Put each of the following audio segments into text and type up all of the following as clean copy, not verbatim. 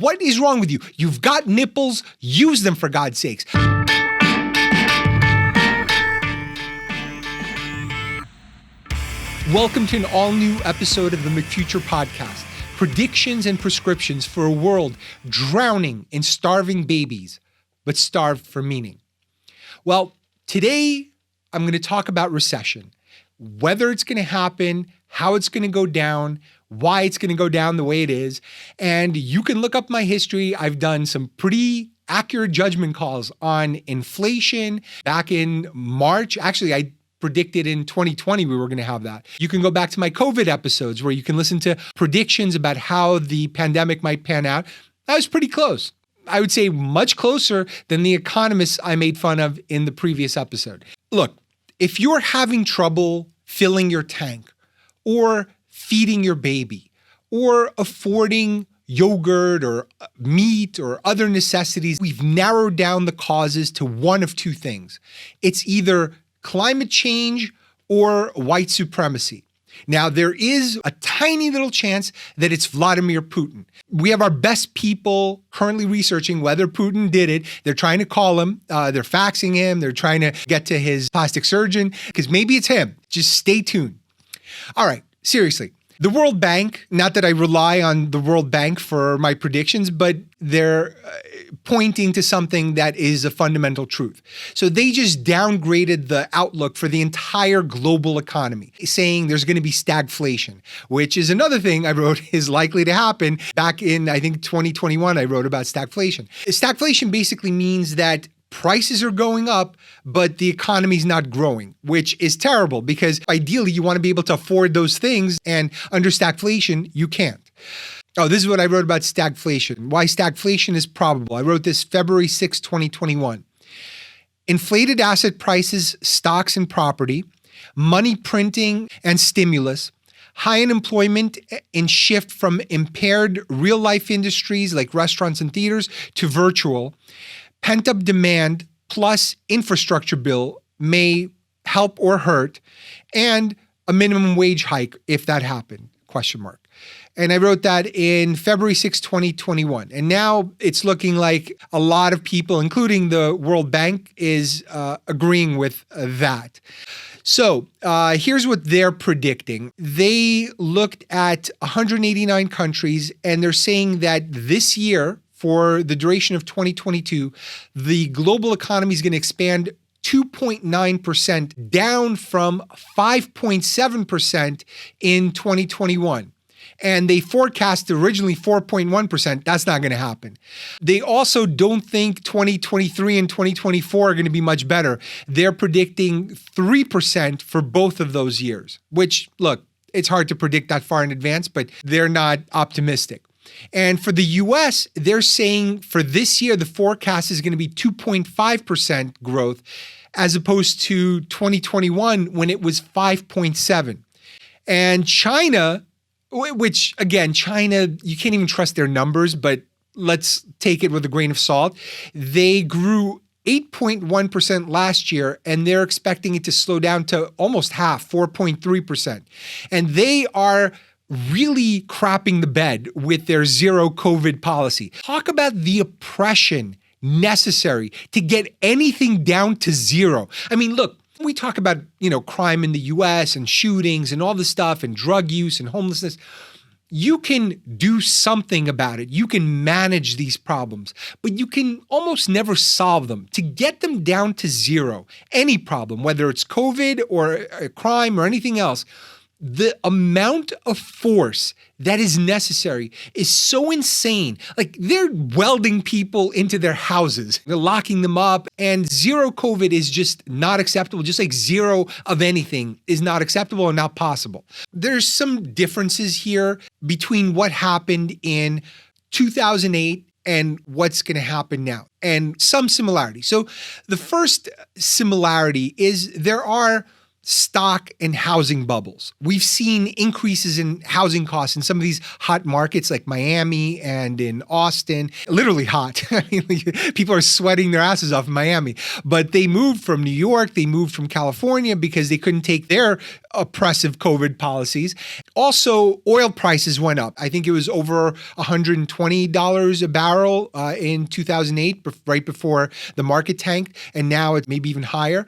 What is wrong with you? You've got nipples, use them for God's sakes. Welcome to an all-new episode of the McFuture podcast. Predictions and prescriptions for a world drowning in starving babies, but starved for meaning. Well, today I'm going to talk about recession, whether it's going to happen, how it's going to go down, why it's going to go down the way it is. And you can look up my history. I've done some pretty accurate judgment calls on inflation back in March. Actually, I predicted in 2020 we were going to have that. You can go back to my COVID episodes where you can listen to predictions about how the pandemic might pan out. I was pretty close. I would say much closer than the economists I made fun of in the previous episode. Look, if you're having trouble filling your tank or feeding your baby or affording yogurt or meat or other necessities, we've narrowed down the causes to one of two things. It's either climate change or white supremacy. Now, there is a tiny little chance that it's Vladimir Putin. We have our best people currently researching whether Putin did it. They're trying to call him. They're faxing him. They're trying to get to his plastic surgeon because maybe it's him. Just stay tuned. All right, seriously. The World Bank, not that I rely on the World Bank for my predictions, but they're pointing to something that is a fundamental truth. So they just downgraded the outlook for the entire global economy, saying there's going to be stagflation, which is another thing I wrote is likely to happen. Back in, I think, 2021, I wrote about stagflation. Stagflation basically means that prices are going up, but the economy's not growing, which is terrible because ideally you want to be able to afford those things, and under stagflation, you can't. Oh, this is what I wrote about stagflation, why stagflation is probable. I wrote this February 6, 2021. Inflated asset prices, stocks and property, money printing and stimulus, high unemployment and shift from impaired real-life industries like restaurants and theaters to virtual, pent-up demand plus infrastructure bill may help or hurt, and a minimum wage hike if that happened, ? And I wrote that in February 6, 2021. And now it's looking like a lot of people, including the World Bank, is agreeing with that. So here's what they're predicting. They looked at 189 countries, and they're saying that this year, for the duration of 2022, the global economy is going to expand 2.9%, down from 5.7% in 2021. And they forecast originally 4.1%. That's not going to happen. They also don't think 2023 and 2024 are going to be much better. They're predicting 3% for both of those years, which, look, it's hard to predict that far in advance, but they're not optimistic. And for the US, they're saying for this year, the forecast is going to be 2.5% growth as opposed to 2021 when it was 5.7. And China, which again, China, you can't even trust their numbers, but let's take it with a grain of salt. They grew 8.1% last year, and they're expecting it to slow down to almost half, 4.3%. And they are really crapping the bed with their zero COVID policy. Talk about the oppression necessary to get anything down to zero. I mean, look, we talk about, crime in the US and shootings and all this stuff and drug use and homelessness. You can do something about it. You can manage these problems, but you can almost never solve them. To get them down to zero, any problem, whether it's COVID or a crime or anything else, the amount of force that is necessary is so insane. Like, they're welding people into their houses, they're locking them up, and zero COVID is just not acceptable, just like zero of anything is not acceptable and not possible. There's some differences here between what happened in 2008 and what's going to happen now, and some similarity. So the first similarity is there are stock and housing bubbles. We've seen increases in housing costs in some of these hot markets like Miami and in Austin. Literally hot. I mean, people are sweating their asses off in Miami. But they moved from New York, they moved from California because they couldn't take their oppressive COVID policies. Also, oil prices went up. I think it was over $120 a barrel in 2008, right before the market tanked. And now it's maybe even higher.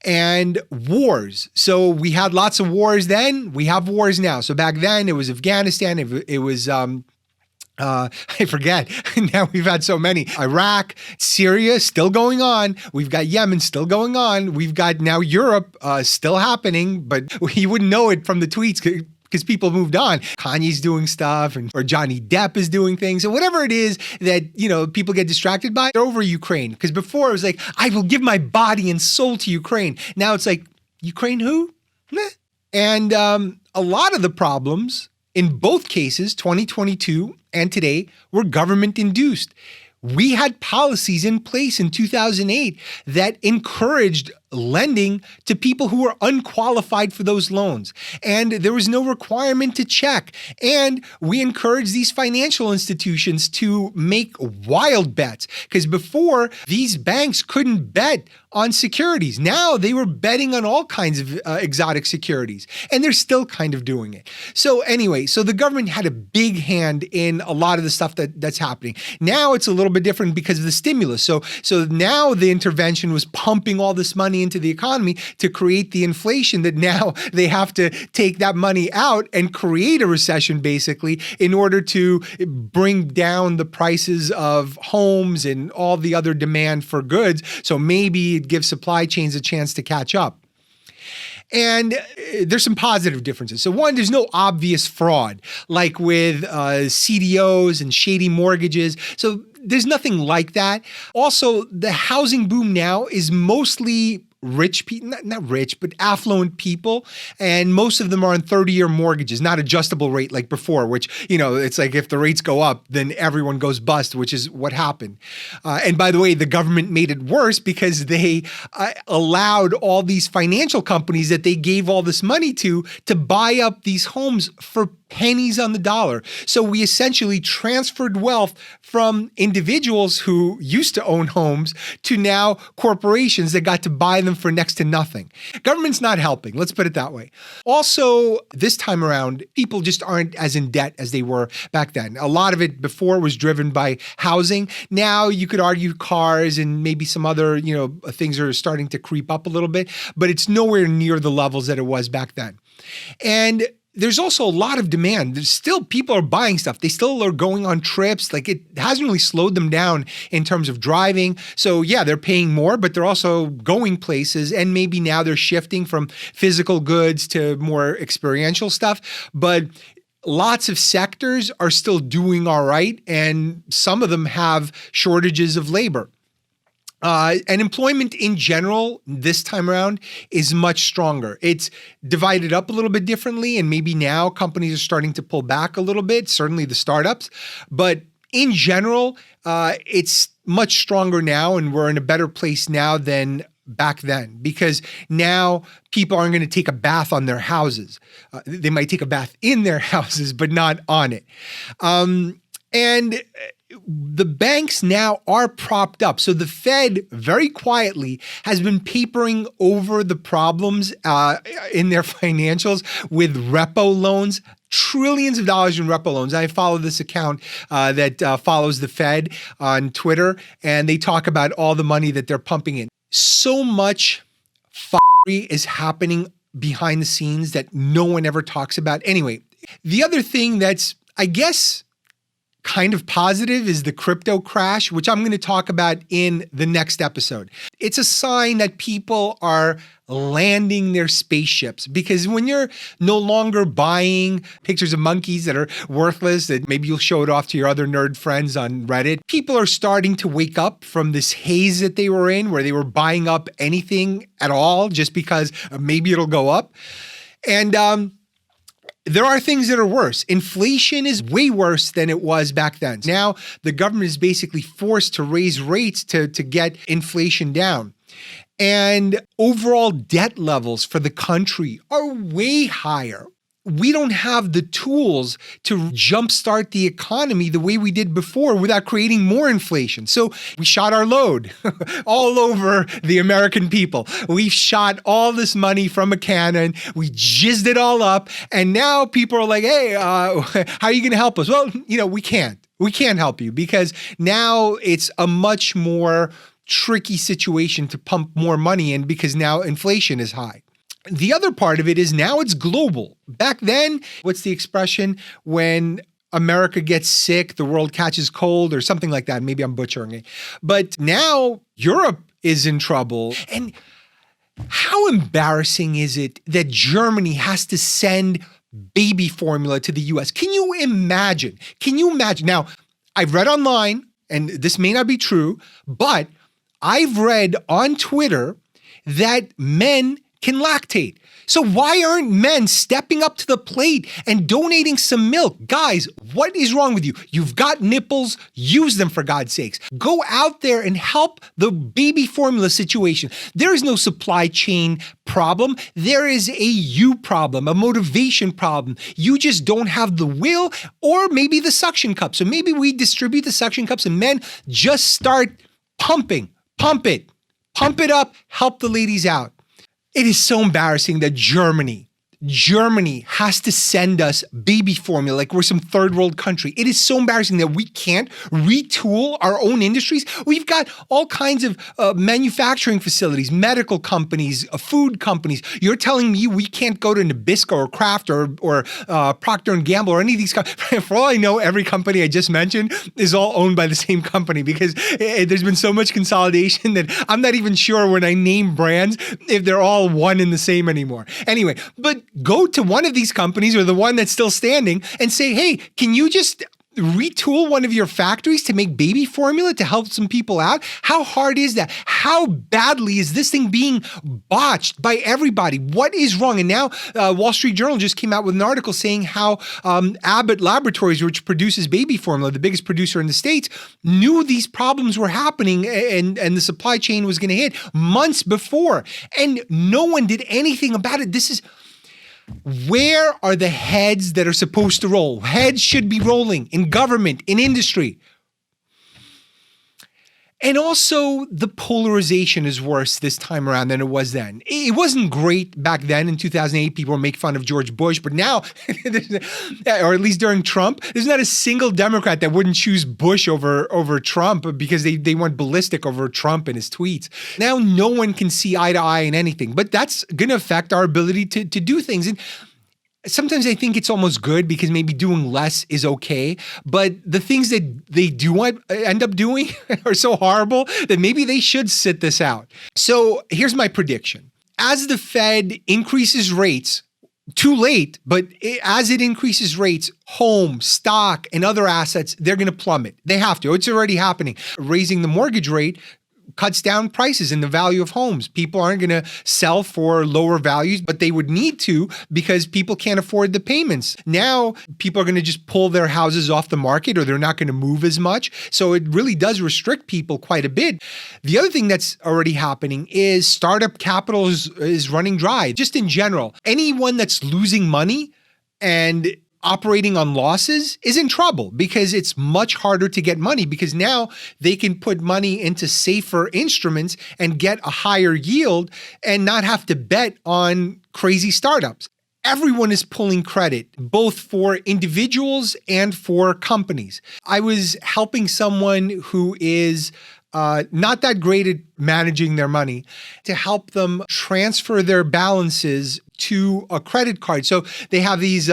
And wars. So we had lots of wars then. We have wars now. So back then it was Afghanistan. It was, I forget. Now we've had so many. Iraq, Syria, still going on. We've got Yemen still going on. We've got now Europe still happening, but you wouldn't know it from the tweets because people moved on. Kanye's doing stuff, or Johnny Depp is doing things, and whatever it is that, people get distracted by, they're over Ukraine. Because before it was like, I will give my body and soul to Ukraine. Now it's like, Ukraine who? Meh. And a lot of the problems in both cases, 2022 and today, were government induced. We had policies in place in 2008 that encouraged lending to people who were unqualified for those loans. And there was no requirement to check. And we encouraged these financial institutions to make wild bets. Because before, these banks couldn't bet on securities. Now they were betting on all kinds of exotic securities. And they're still kind of doing it. So anyway, so the government had a big hand in a lot of the stuff that's happening. Now it's a little bit different because of the stimulus. So now the intervention was pumping all this money into the economy to create the inflation that now they have to take that money out and create a recession basically in order to bring down the prices of homes and all the other demand for goods. So maybe it gives supply chains a chance to catch up. And there's some positive differences. So one, there's no obvious fraud like with CDOs and shady mortgages. So there's nothing like that. Also, the housing boom now is mostly rich people, not rich, but affluent people. And most of them are on 30-year mortgages, not adjustable rate like before, which, it's like if the rates go up, then everyone goes bust, which is what happened. And by the way, the government made it worse because they allowed all these financial companies that they gave all this money to buy up these homes for pennies on the dollar. So we essentially transferred wealth from individuals who used to own homes to now corporations that got to buy them for next to nothing. Government's not helping, let's put it that way. Also, this time around, people just aren't as in debt as they were back then. A lot of it before was driven by housing. Now you could argue cars and maybe some other, things are starting to creep up a little bit, but it's nowhere near the levels that it was back then. And there's also a lot of demand. There's still people are buying stuff. They still are going on trips. Like it hasn't really slowed them down in terms of driving. So yeah, they're paying more, but they're also going places. And maybe now they're shifting from physical goods to more experiential stuff. But lots of sectors are still doing all right. And some of them have shortages of labor. And employment in general this time around is much stronger. It's divided up a little bit differently, and maybe now companies are starting to pull back a little bit, certainly the startups. But in general, it's much stronger now, and we're in a better place now than back then, because now people aren't going to take a bath on their houses. They might take a bath in their houses, but not on it. And the banks now are propped up. So the Fed very quietly has been papering over the problems in their financials with repo loans, trillions of dollars in repo loans. I follow this account that follows the Fed on Twitter, and they talk about all the money that they're pumping in. So much f***ery is happening behind the scenes that no one ever talks about. Anyway, the other thing that's, I guess, kind of positive is the crypto crash, which I'm going to talk about in the next episode. It's a sign that people are landing their spaceships, because when you're no longer buying pictures of monkeys that are worthless, that maybe you'll show it off to your other nerd friends on Reddit, people are starting to wake up from this haze that they were in, where they were buying up anything at all just because maybe it'll go up. And there are things that are worse. Inflation is way worse than it was back then. Now, the government is basically forced to raise rates to get inflation down. And overall debt levels for the country are way higher. We don't have the tools to jumpstart the economy the way we did before without creating more inflation. So we shot our load all over the American people. We shot all this money from a cannon. We jizzed it all up. And now people are like, hey, how are you going to help us? Well, we can't. We can't help you because now it's a much more tricky situation to pump more money in because now inflation is high. The other part of it is now it's global. Back then, what's the expression? When America gets sick, the world catches cold or something like that. Maybe I'm butchering it. But now Europe is in trouble. And how embarrassing is it that Germany has to send baby formula to the US? Can you imagine? Now, I've read online, and this may not be true, but I've read on Twitter that men can lactate. So why aren't men stepping up to the plate and donating some milk? Guys, what is wrong with you? You've got nipples, use them for God's sakes. Go out there and help the baby formula situation. There is no supply chain problem. There is a you problem, a motivation problem. You just don't have the will or maybe the suction cup. So maybe we distribute the suction cups and men just start pumping. Pump it up, help the ladies out. It is so embarrassing that Germany has to send us baby formula like we're some third world country. It is so embarrassing that we can't retool our own industries. We've got all kinds of manufacturing facilities, medical companies, food companies. You're telling me we can't go to Nabisco or Kraft or Procter & Gamble or any of these companies. For all I know, every company I just mentioned is all owned by the same company because there's been so much consolidation that I'm not even sure when I name brands if they're all one and the same anymore. Anyway, but go to one of these companies or the one that's still standing and say, hey, can you just retool one of your factories to make baby formula to help some people out? How hard is that? How badly is this thing being botched by everybody? What is wrong? And now Wall Street Journal just came out with an article saying how Abbott Laboratories, which produces baby formula, the biggest producer in the States, knew these problems were happening and the supply chain was going to hit months before. And no one did anything about it. Where are the heads that are supposed to roll? Heads should be rolling in government, in industry. And also, the polarization is worse this time around than it was then. It wasn't great back then in 2008. People make fun of George Bush, but now, or at least during Trump, there's not a single Democrat that wouldn't choose Bush over Trump because they went ballistic over Trump and his tweets. Now, no one can see eye to eye in anything, but that's going to affect our ability to do things. And sometimes I think it's almost good because maybe doing less is okay, but the things that they do end up doing are so horrible that maybe they should sit this out. So here's my prediction. As the Fed increases rates, too late, but as it increases rates, home, stock, and other assets, they're going to plummet. They have to. It's already happening. Raising the mortgage rate cuts down prices and the value of homes. People aren't going to sell for lower values, but they would need to because people can't afford the payments. Now, people are going to just pull their houses off the market or they're not going to move as much. So it really does restrict people quite a bit. The other thing that's already happening is startup capital is running dry. Just in general, anyone that's losing money and operating on losses is in trouble because it's much harder to get money because now they can put money into safer instruments and get a higher yield and not have to bet on crazy startups. Everyone is pulling credit, both for individuals and for companies. I was helping someone who is not that great at managing their money to help them transfer their balances to a credit card. So they have these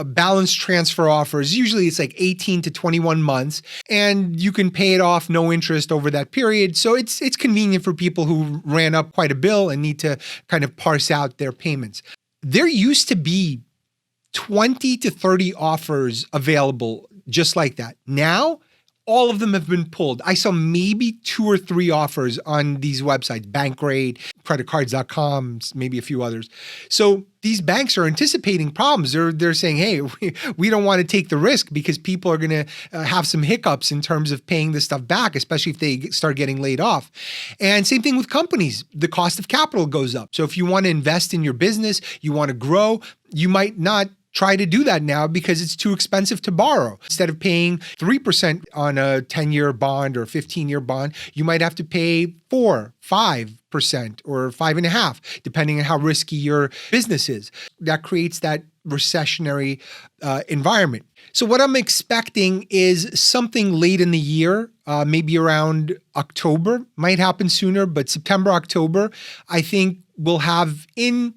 balance transfer offers. Usually it's like 18 to 21 months and you can pay it off no interest over that period. So it's convenient for people who ran up quite a bill and need to kind of parse out their payments. There used to be 20 to 30 offers available just like that. Now, all of them have been pulled. I saw maybe 2 or 3 offers on these websites, Bankrate, creditcards.com, maybe a few others. So these banks are anticipating problems. They're saying, hey, we don't want to take the risk because people are going to have some hiccups in terms of paying this stuff back, especially if they start getting laid off. And same thing with companies. The cost of capital goes up. So if you want to invest in your business, you want to grow, you might not try to do that now because it's too expensive to borrow. Instead of paying 3% on a 10-year bond or 15-year bond, you might have to pay 4, 5% or 5.5%, depending on how risky your business is. That creates that recessionary environment. So what I'm expecting is something late in the year, maybe around October, might happen sooner, but September, October, I think we'll have in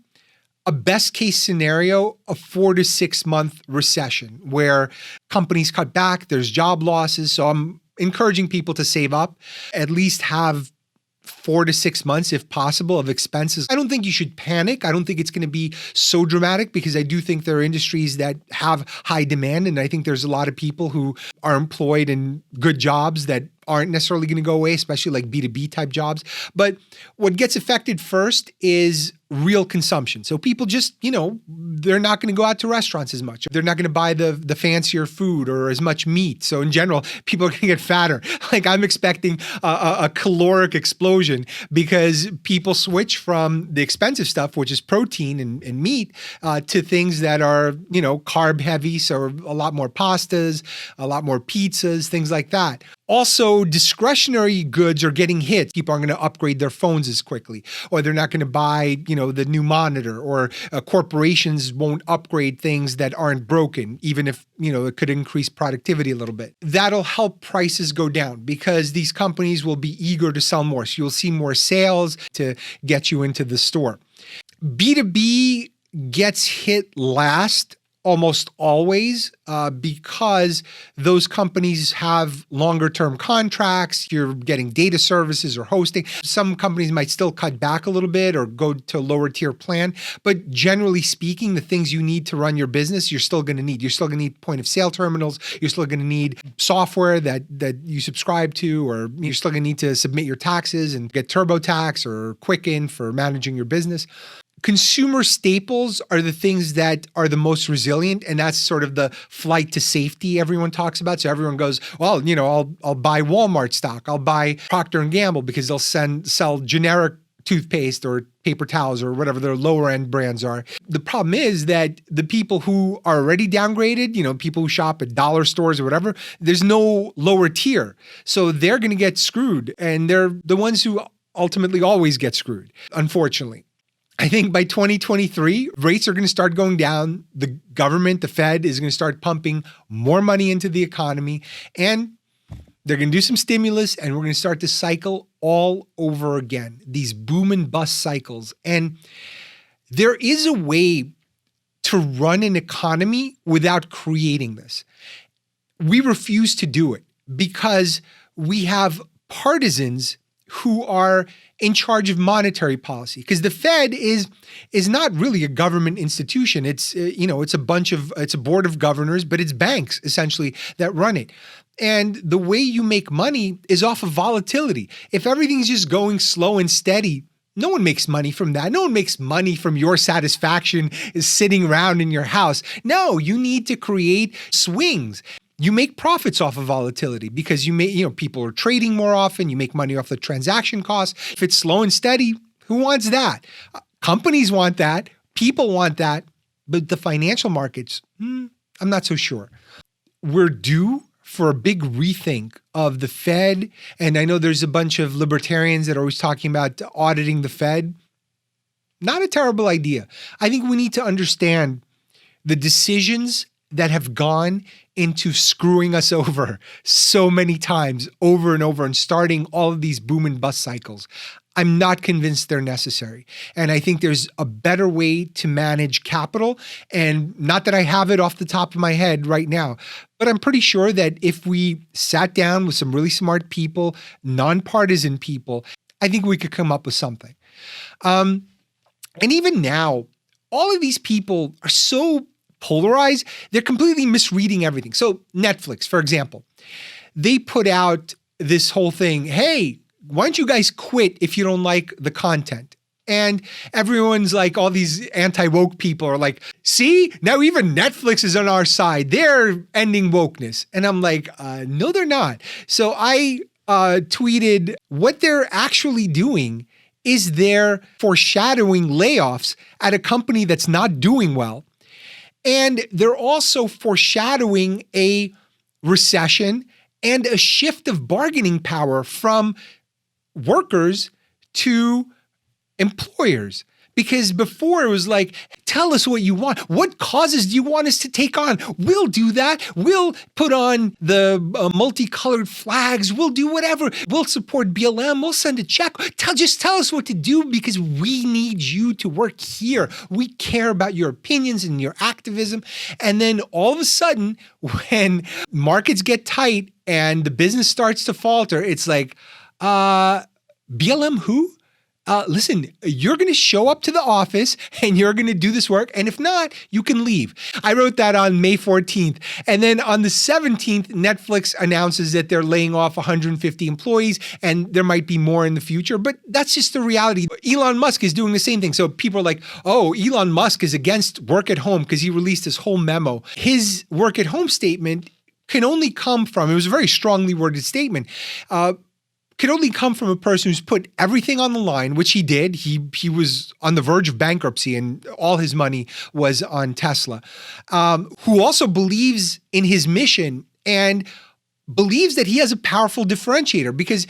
a best case scenario, a 4 to 6 month recession where companies cut back, there's job losses. So I'm encouraging people to save up, at least have 4 to 6 months, if possible, of expenses. I don't think you should panic. I don't think it's going to be so dramatic because I do think there are industries that have high demand. And I think there's a lot of people who are employed in good jobs that aren't necessarily going to go away, especially like B2B type jobs. But what gets affected first is real consumption. So people just, they're not going to go out to restaurants as much. They're not going to buy the fancier food or as much meat. So in general, people are going to get fatter. Like I'm expecting a caloric explosion because people switch from the expensive stuff, which is protein and meat, to things that are, carb heavy. So a lot more pastas, a lot more pizzas, things like that. Also, discretionary goods are getting hit. People aren't going to upgrade their phones as quickly, or they're not going to buy, the new monitor, or corporations won't upgrade things that aren't broken, even if, it could increase productivity a little bit. That'll help prices go down because these companies will be eager to sell more. So you'll see more sales to get you into the store. B2B gets hit last almost always because those companies have longer term contracts. You're getting data services or hosting. Some companies might still cut back a little bit or go to a lower tier plan. But generally speaking, the things you need to run your business, you're still going to need. You're still going to need point of sale terminals. You're still going to need software that you subscribe to, or you're still going to need to submit your taxes and get TurboTax or Quicken for managing your business. Consumer staples are the things that are the most resilient, and that's sort of the flight to safety everyone talks about. So everyone goes, well, I'll buy Walmart stock, I'll buy Procter & Gamble because they'll sell generic toothpaste or paper towels or whatever their lower end brands are. The problem is that the people who are already downgraded, people who shop at dollar stores or whatever, there's no lower tier. So they're going to get screwed, and they're the ones who ultimately always get screwed, unfortunately. I think by 2023, rates are going to start going down. The government, the Fed, is going to start pumping more money into the economy, and they're going to do some stimulus, and we're going to start to cycle all over again, these boom and bust cycles. And there is a way to run an economy without creating this. We refuse to do it because we have partisans who are in charge of monetary policy, because the Fed is not really a government institution. It's it's a board of governors, but it's banks essentially that run it. And the way you make money is off of volatility. If everything's just going slow and steady, no one makes money from that. No one makes money from your satisfaction is sitting around in your house. No, you need to create swings. You make profits off of volatility because people are trading more often. You make money off the transaction costs. If it's slow and steady, who wants that? Companies want that. People want that. But the financial markets, I'm not so sure. We're due for a big rethink of the Fed. And I know there's a bunch of libertarians that are always talking about auditing the Fed. Not a terrible idea. I think we need to understand the decisions that have gone into screwing us over so many times over and over and starting all of these boom and bust cycles. I'm not convinced they're necessary. And I think there's a better way to manage capital. And not that I have it off the top of my head right now, but I'm pretty sure that if we sat down with some really smart people, nonpartisan people, I think we could come up with something. And even now, all of these people are so polarized, they're completely misreading everything. So Netflix, for example, they put out this whole thing. Hey, why don't you guys quit if you don't like the content? And everyone's like, all these anti-woke people are like, see, now even Netflix is on our side. They're ending wokeness. And I'm like, no, they're not. So I tweeted, what they're actually doing is they're foreshadowing layoffs at a company that's not doing well. And they're also foreshadowing a recession and a shift of bargaining power from workers to employers. Because before it was like, tell us what you want. What causes do you want us to take on? We'll do that. We'll put on the multicolored flags. We'll do whatever. We'll support BLM. We'll send a check. Just tell us what to do because we need you to work here. We care about your opinions and your activism. And then all of a sudden, when markets get tight and the business starts to falter, it's like, BLM who? Listen, you're going to show up to the office and you're going to do this work. And if not, you can leave. I wrote that on May 14th. And then on the 17th, Netflix announces that they're laying off 150 employees and there might be more in the future. But that's just the reality. Elon Musk is doing the same thing. So people are like, oh, Elon Musk is against work at home because he released this whole memo. His work at home statement can only come from, it was a very strongly worded statement, could only come from a person who's put everything on the line, which he did. He was on the verge of bankruptcy and all his money was on Tesla, who also believes in his mission and believes that he has a powerful differentiator. Because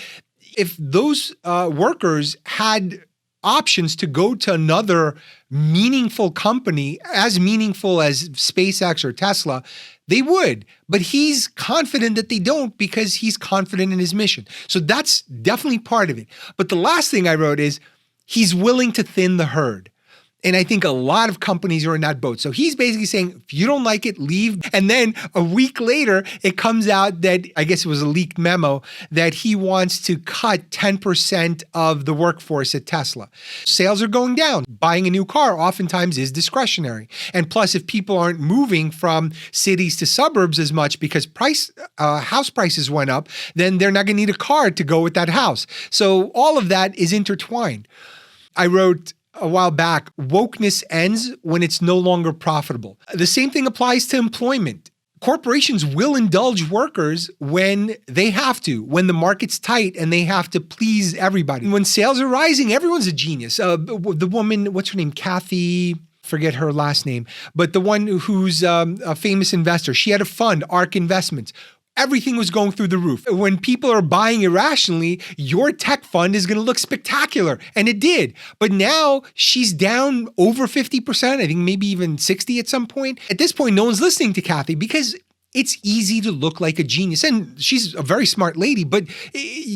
if those workers had options to go to another meaningful company, as meaningful as SpaceX or Tesla, they would. But he's confident that they don't because he's confident in his mission. So that's definitely part of it. But the last thing I wrote is he's willing to thin the herd. And I think a lot of companies are in that boat. So he's basically saying, if you don't like it, leave. And then a week later, it comes out that, I guess it was a leaked memo, that he wants to cut 10% of the workforce at Tesla. Sales are going down. Buying a new car oftentimes is discretionary. And plus, if people aren't moving from cities to suburbs as much because house prices went up, then they're not going to need a car to go with that house. So all of that is intertwined. I wrote a while back, wokeness ends when it's no longer profitable. The same thing applies to employment. Corporations will indulge workers when they have to, when the market's tight and they have to please everybody. When sales are rising, everyone's a genius. The woman, what's her name? Kathy, forget her last name, but the one who's a famous investor, she had a fund, ARK Investments. Everything was going through the roof. When people are buying irrationally, your tech fund is going to look spectacular. And it did. But now she's down over 50%, I think maybe even 60 at some point. At this point, no one's listening to Kathy because it's easy to look like a genius. And she's a very smart lady, but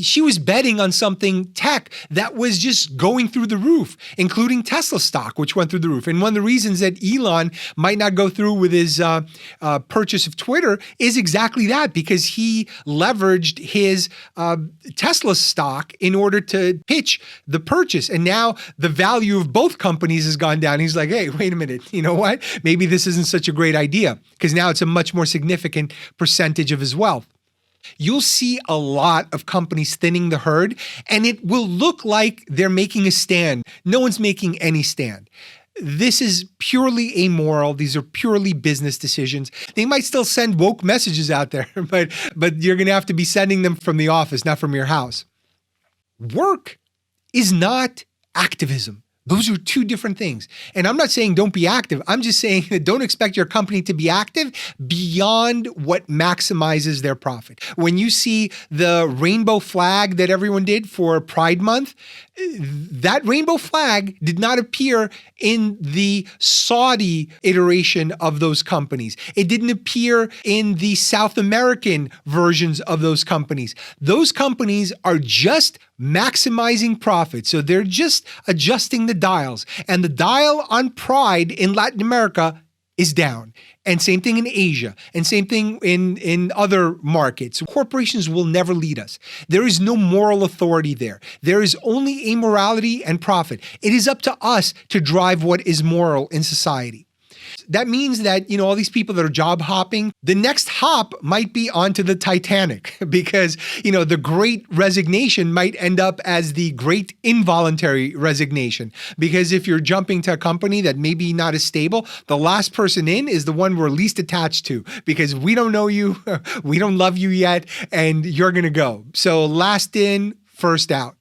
she was betting on something tech that was just going through the roof, including Tesla stock, which went through the roof. And one of the reasons that Elon might not go through with his purchase of Twitter is exactly that, because he leveraged his Tesla stock in order to pitch the purchase. And now the value of both companies has gone down. He's like, hey, wait a minute. You know what? Maybe this isn't such a great idea, because now it's a much more significant percentage of his wealth. You'll see a lot of companies thinning the herd, and it will look like they're making a stand. No one's making any stand. This is purely amoral. These are purely business decisions. They might still send woke messages out there, but you're going to have to be sending them from the office, not from your house. Work is not activism. Those are two different things. And I'm not saying don't be active. I'm just saying that don't expect your company to be active beyond what maximizes their profit. When you see the rainbow flag that everyone did for Pride Month, that rainbow flag did not appear in the Saudi iteration of those companies. It didn't appear in the South American versions of those companies. Those companies are just maximizing profit. So they're just adjusting the dials. And the dial on Pride in Latin America is down. And same thing in Asia, and same thing in other markets. Corporations will never lead us. There is no moral authority there. There is only amorality and profit. It is up to us to drive what is moral in society. That means that, all these people that are job hopping, the next hop might be onto the Titanic because, the great resignation might end up as the great involuntary resignation. Because if you're jumping to a company that may be not as stable, the last person in is the one we're least attached to because we don't know you, we don't love you yet, and you're going to go. So last in, first out.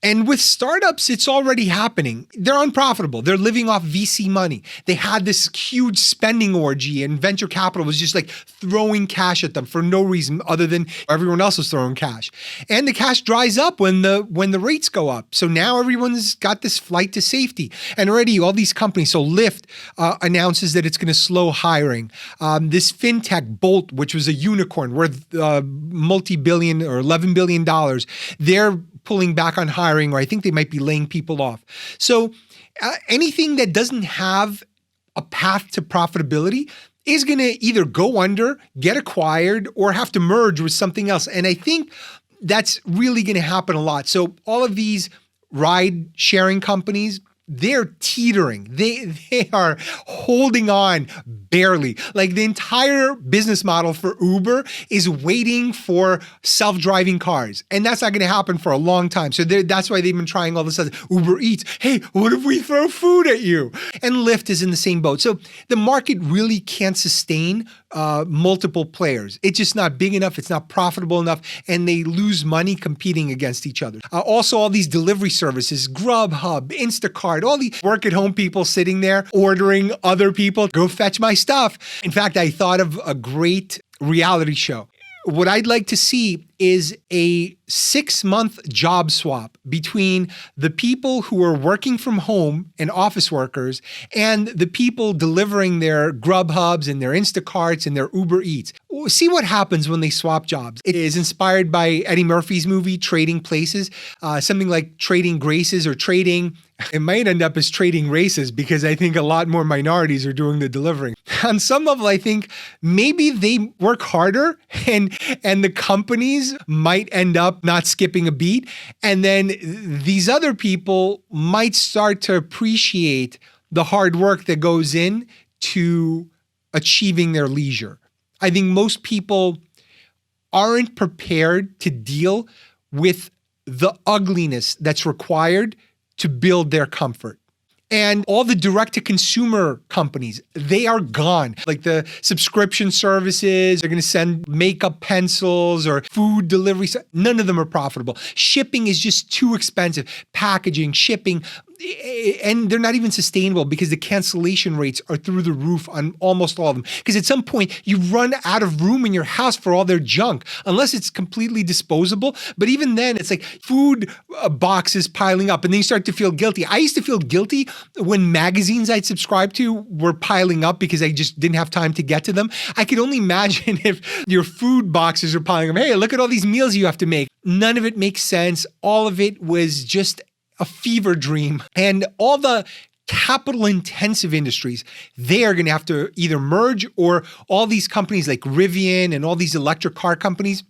And with startups, it's already happening. They're unprofitable. They're living off VC money. They had this huge spending orgy and venture capital was just like throwing cash at them for no reason other than everyone else was throwing cash. And the cash dries up when the rates go up. So now everyone's got this flight to safety. And already all these companies, so Lyft announces that it's going to slow hiring. This fintech Bolt, which was a unicorn worth multi-billion or $11 billion, they're pulling back on hiring, or I think they might be laying people off. So anything that doesn't have a path to profitability is going to either go under, get acquired, or have to merge with something else. And I think that's really going to happen a lot. So all of these ride sharing companies, they're teetering. They are holding on barely. Like the entire business model for Uber is waiting for self-driving cars. And that's not going to happen for a long time. So that's why they've been trying all this other Uber Eats. Hey, what if we throw food at you? And Lyft is in the same boat. So the market really can't sustain multiple players. It's just not big enough. It's not profitable enough. And they lose money competing against each other. Also, all these delivery services, Grubhub, Instacart, all the work at home people sitting there ordering other people, go fetch my stuff. In fact, I thought of a great reality show. What I'd like to see is a 6-month job swap between the people who are working from home and office workers and the people delivering their Grubhubs and their Instacarts and their Uber Eats. See what happens when they swap jobs. It is inspired by Eddie Murphy's movie, Trading Places, something like Trading Graces or Trading. It might end up as Trading Races because I think a lot more minorities are doing the delivering. On some level, I think maybe they work harder and the companies might end up not skipping a beat. And then these other people might start to appreciate the hard work that goes in to achieving their leisure. I think most people aren't prepared to deal with the ugliness that's required to build their comfort. And all the direct-to-consumer companies, they are gone. Like the subscription services, they're going to send makeup pencils or food delivery. None of them are profitable. Shipping is just too expensive. Packaging, shipping, and they're not even sustainable because the cancellation rates are through the roof on almost all of them. Because at some point, you run out of room in your house for all their junk, unless it's completely disposable. But even then, it's like food boxes piling up, and then you start to feel guilty. I used to feel guilty when magazines I'd subscribed to were piling up because I just didn't have time to get to them. I could only imagine if your food boxes are piling up. Hey, look at all these meals you have to make. None of it makes sense. All of it was just a fever dream. And all the capital intensive industries, they are going to have to either merge, or all these companies like Rivian and all these electric car companies,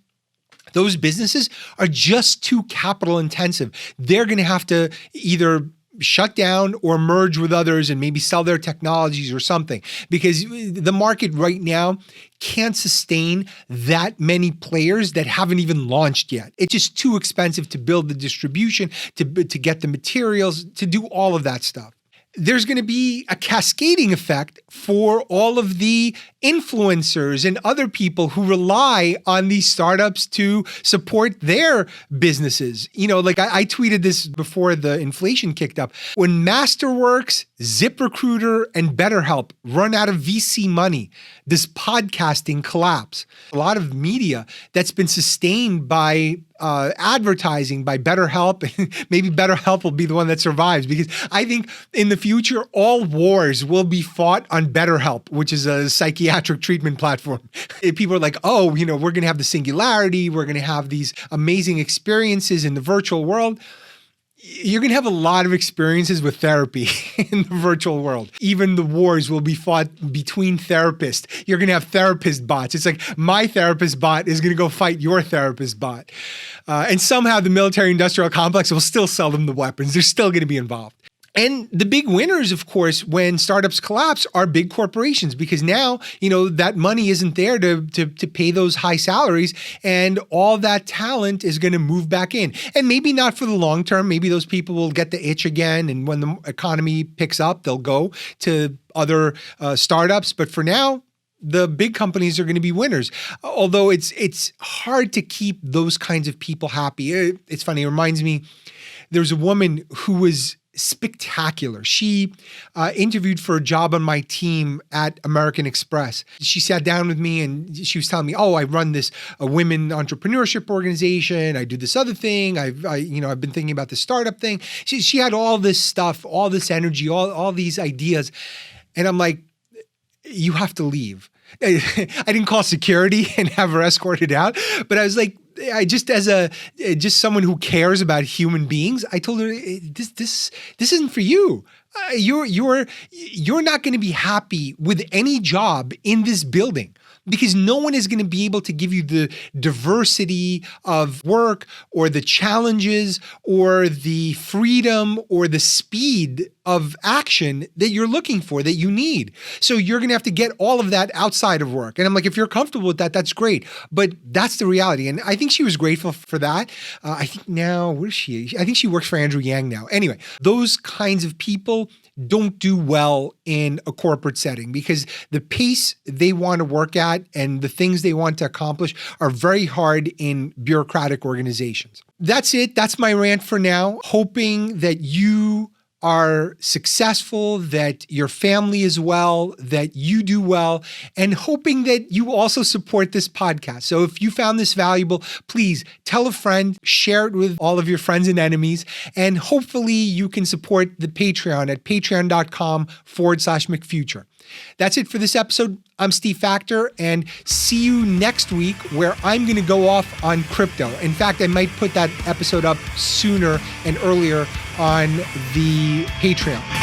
those businesses are just too capital intensive. They're going to have to either shut down or merge with others and maybe sell their technologies or something, because the market right now can't sustain that many players that haven't even launched yet. It's just too expensive to build the distribution, to get the materials, to do all of that stuff. There's going to be a cascading effect for all of the influencers and other people who rely on these startups to support their businesses. You know, like I tweeted this before the inflation kicked up. When Masterworks, ZipRecruiter, and BetterHelp run out of VC money, does podcasting collapse? A lot of media that's been sustained by advertising, by BetterHelp, maybe BetterHelp will be the one that survives, because I think in the future, all wars will be fought on BetterHelp, which is a psychiatric treatment platform. People are like, oh, you know, we're going to have the Singularity. We're going to have these amazing experiences in the virtual world. You're going to have a lot of experiences with therapy in the virtual world. Even the wars will be fought between therapists. You're going to have therapist bots. It's like my therapist bot is going to go fight your therapist bot. And somehow the military industrial complex will still sell them the weapons. They're still going to be involved. And the big winners, of course, when startups collapse are big corporations, because now, that money isn't there to pay those high salaries, and all that talent is going to move back in. And maybe not for the long term. Maybe those people will get the itch again. And when the economy picks up, they'll go to other startups. But for now, the big companies are going to be winners. Although it's hard to keep those kinds of people happy. It's funny. It reminds me, there's a woman who was spectacular. She interviewed for a job on my team at American Express. She sat down with me and she was telling me, I run this women entrepreneurship organization. I do this other thing. I've been thinking about the startup thing. She had all this stuff, all this energy, all these ideas. And I'm like, you have to leave. I didn't call security and have her escorted out, but I was like, just someone who cares about human beings, I told her, this isn't for you. You're not going to be happy with any job in this building, because no one is going to be able to give you the diversity of work or the challenges or the freedom or the speed of action that you're looking for, that you need. So you're going to have to get all of that outside of work. And I'm like, if you're comfortable with that, that's great. But that's the reality. And I think she was grateful for that. I think now, where is she? I think she works for Andrew Yang now. Anyway, those kinds of people don't do well in a corporate setting, because the pace they want to work at and the things they want to accomplish are very hard in bureaucratic organizations. That's it. That's my rant for now. Hoping that you are successful, that your family is well, that you do well, and hoping that you also support this podcast. So if you found this valuable, please tell a friend, share it with all of your friends and enemies, and hopefully you can support the Patreon at patreon.com/McFuture. That's it for this episode. I'm Steve Faktor, and see you next week, where I'm going to go off on crypto. In fact, I might put that episode up sooner and earlier on the Patreon.